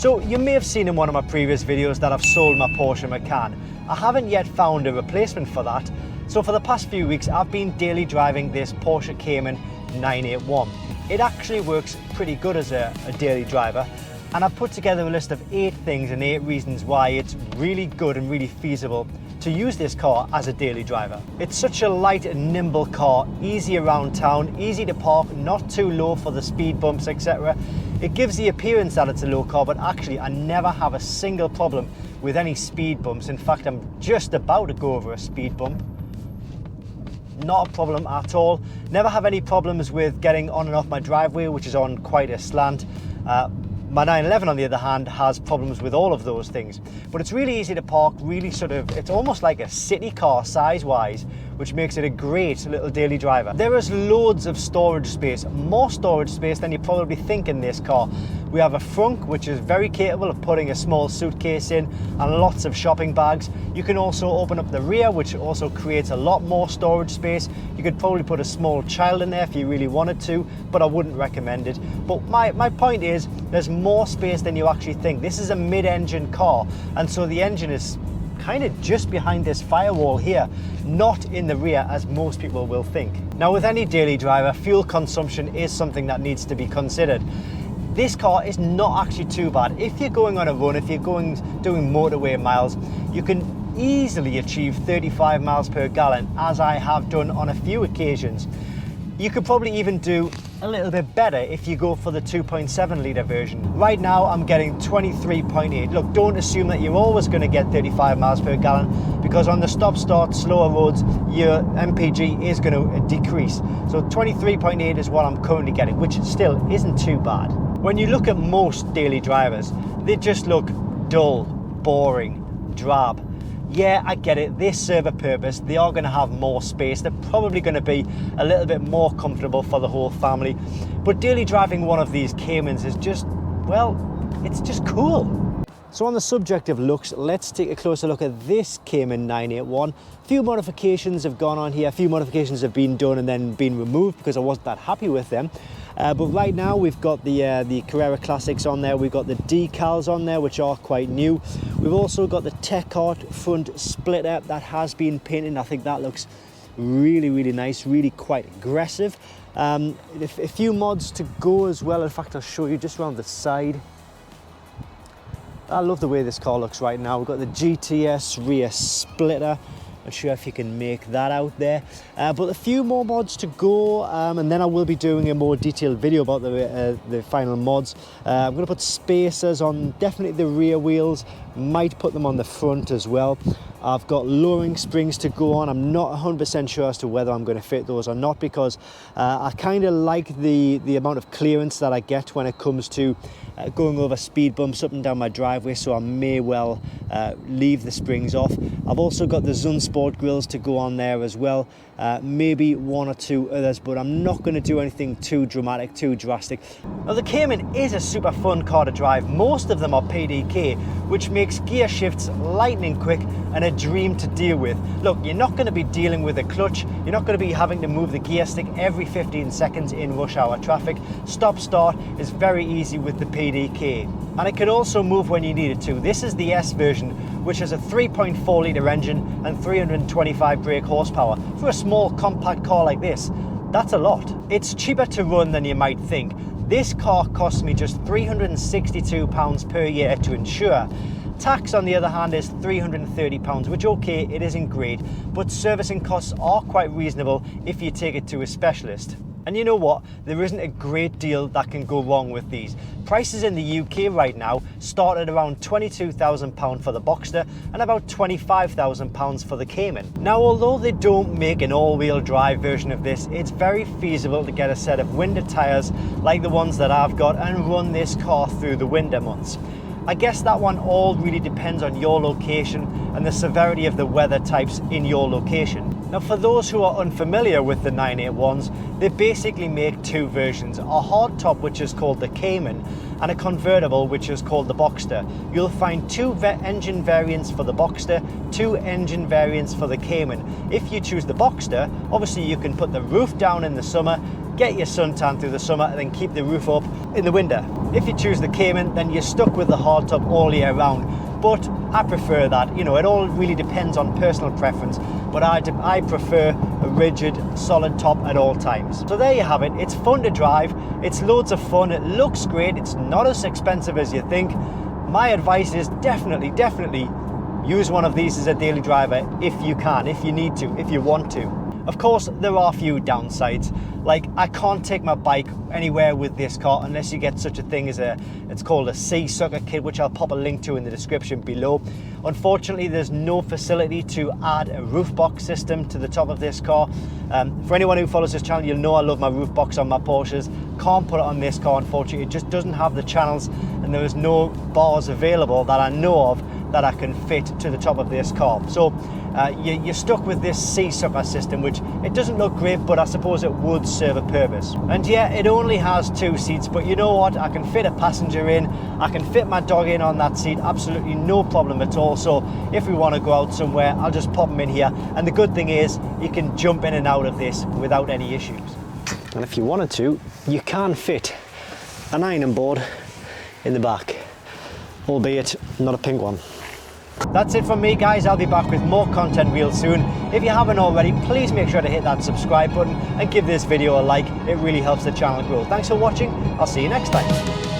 So you may have seen in one of my previous videos that I've sold my Porsche Macan. I haven't yet found a replacement for that. So for the past few weeks, I've been daily driving this Porsche Cayman 981. It actually works pretty good as a daily driver. And I've put together a list of 8 things and 8 reasons why it's really good and really feasible to use this car as a daily driver. It's such a light and nimble car, easy around town, easy to park, not too low for the speed bumps, etc. It gives the appearance that it's a low car, but actually I never have a single problem with any speed bumps. In fact, I'm just about to go over a speed bump. Not a problem at all. Never have any problems with getting on and off my driveway, which is on quite a slant. My 911, on the other hand, has problems with all of those things. But it's really easy to park, really it's almost like a city car size-wise, which makes it a great little daily driver. There is loads of storage space, more storage space than you probably think in this car. We have a frunk, which is very capable of putting a small suitcase in and lots of shopping bags. You can also open up the rear, which also creates a lot more storage space. You could probably put a small child in there if you really wanted to, but I wouldn't recommend it. But my point is, there's more space than you actually think. This is a mid-engine car, and so the engine is kind of just behind this firewall here, not in the rear as most people will think. Now, with any daily driver, fuel consumption is something that needs to be considered. This car is not actually too bad. If you're going on a run, if you're doing motorway miles, you can easily achieve 35 miles per gallon, as I have done on a few occasions. You could probably even do a little bit better if you go for the 2.7 litre version. Right now I'm getting 23.8. Look, don't assume that you're always going to get 35 miles per gallon, because on the stop-start slower roads your MPG is going to decrease. So 23.8 is what I'm currently getting, which still isn't too bad. When you look at most daily drivers, they just look dull, boring, drab. Yeah, I get it, they serve a purpose, they are going to have more space, they're probably going to be a little bit more comfortable for the whole family, but daily driving one of these Caymans is just, well, it's just cool. So on the subject of looks, let's take a closer look at this Cayman 981. A few modifications have gone on here, a few modifications have been done and then been removed because I wasn't that happy with them. But right now we've got the Carrera Classics on there, we've got the decals on there, which are quite new. We've also got the Tech Art front splitter that has been painted. I think that looks really, really nice, really quite aggressive. A few mods to go as well. In fact, I'll show you just around the side. I love the way this car looks right now. We've got the GTS rear splitter. Not sure if you can make that out there, but a few more mods to go, and then I will be doing a more detailed video about the final mods. I'm going to put spacers on definitely the rear wheels, might put them on the front as well. I've got lowering springs to go on. I'm not 100% sure as to whether I'm going to fit those or not, because I kind of like the amount of clearance that I get when it comes to going over speed bumps up and down my driveway, so I may well leave the springs off. I've also got the Zun Sport grills to go on there as well, maybe one or two others, but I'm not going to do anything too dramatic, too drastic. Now, the Cayman is a super fun car to drive. Most of them are PDK, which makes gear shifts lightning quick and a dream to deal with. Look, you're not going to be dealing with a clutch, you're not going to be having to move the gear stick every 15 seconds in rush hour traffic. Stop start is very easy with the PDK, and it can also move when you need it to. This is the S version, which has a 3.4 litre engine and 325 brake horsepower. For a small compact car like this, that's a lot. It's cheaper to run than you might think. This car costs me just £362 per year to insure. Tax, on the other hand, is £330, which, okay, it isn't great, but servicing costs are quite reasonable if you take it to a specialist. And you know what? There isn't a great deal that can go wrong with these. Prices in the UK right now start at around £22,000 for the Boxster and about £25,000 for the Cayman. Now, although they don't make an all-wheel drive version of this, it's very feasible to get a set of winter tyres like the ones that I've got and run this car through the winter months. I guess that one all really depends on your location and the severity of the weather types in your location. Now, for those who are unfamiliar with the 981s, they basically make two versions, a hardtop which is called the Cayman and a convertible which is called the Boxster. You'll find two engine variants for the Boxster, two engine variants for the Cayman. If you choose the Boxster, obviously you can put the roof down in the summer, get your suntan through the summer and then keep the roof up in the winter. If you choose the Cayman, then you're stuck with the hardtop all year round. But I prefer that. You know, it all really depends on personal preference, but I prefer a rigid, solid top at all times. So there you have it. It's fun to drive, it's loads of fun, it looks great, it's not as expensive as you think. My advice is definitely use one of these as a daily driver if you can, if you need to, if you want to. Of course, there are a few downsides. Like, I can't take my bike anywhere with this car unless you get such a thing as it's called a sea-sucker kit, which I'll pop a link to in the description below. Unfortunately, there's no facility to add a roof box system to the top of this car. For anyone who follows this channel, you'll know I love my roof box on my Porsches. Can't put it on this car, unfortunately. It just doesn't have the channels, and there is no bars available that I know of that I can fit to the top of this car. So you're stuck with this sea-sucker system, which it doesn't look great, but I suppose it would serve a purpose. And yeah, it only has 2 seats, but you know what? I can fit a passenger in, I can fit my dog in on that seat, absolutely no problem at all. So if we want to go out somewhere, I'll just pop them in here. And the good thing is, you can jump in and out of this without any issues. And if you wanted to, you can fit an ironing board in the back, albeit not a pink one. That's it from me, guys. I'll be back with more content real soon. If you haven't already, please make sure to hit that subscribe button and give this video a like. It really helps the channel grow. Thanks for watching. I'll see you next time.